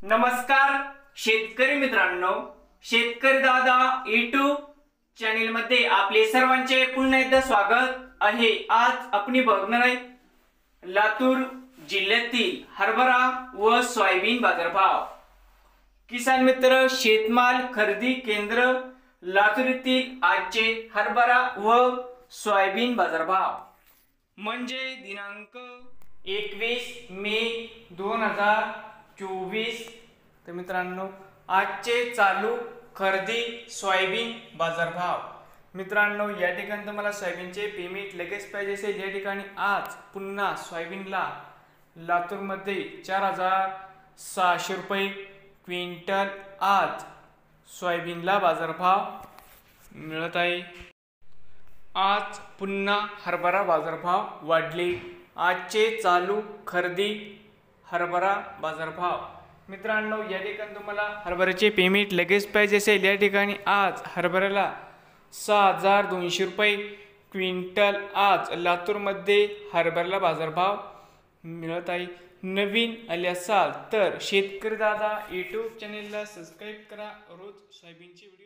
नमस्कार शेतकरी मित्रांनो, शेतकरी दादा यूट्यूब चॅनल मध्ये आपले सर्वांचे पुन्हा एकदा स्वागत आहे। आज आपण बघणार आहे लातूर जिल्ह्यातील हरभरा व सोयाबीन बाजारभाव। किसान मित्र शेतमाल खरेदी केंद्र लातूर येथील आजचे हरभरा व सोयाबीन बाजारभाव म्हणजे दिनांक 21 मे 2024। तर मित्रांनो, आजचे चालू खरेदी सोयाबीन बाजारभाव। मित्रांनो, या ठिकाणी तुम्हाला सोयाबीनचे पेमेंट लगेच पाहिजे असेल, या ठिकाणी आज पुन्हा सोयाबीनला लातूर मध्ये 4600 रुपये क्विंटल आज सोयाबीनला बाजारभाव मिळत आहे। आज पुन्हा हरभरा बाजारभाव वाढले। आजचे चालू खरेदी हरभरा बाजारभाव। मित्रांनो, या ठिकाणी तुम्हाला हरभऱ्याचे पेमेंट लगेच पाहिजे असेल, या ठिकाणी आज हरभऱ्याला 6200 रुपये क्विंटल आज लातूरमध्ये हरभऱ्याला बाजारभाव मिळत आहे। नवीन आले असाल तर शेतकरी दादा यूट्यूब चॅनेलला सबस्क्राईब करा। रोज सोयाबीनचे व्हिडिओ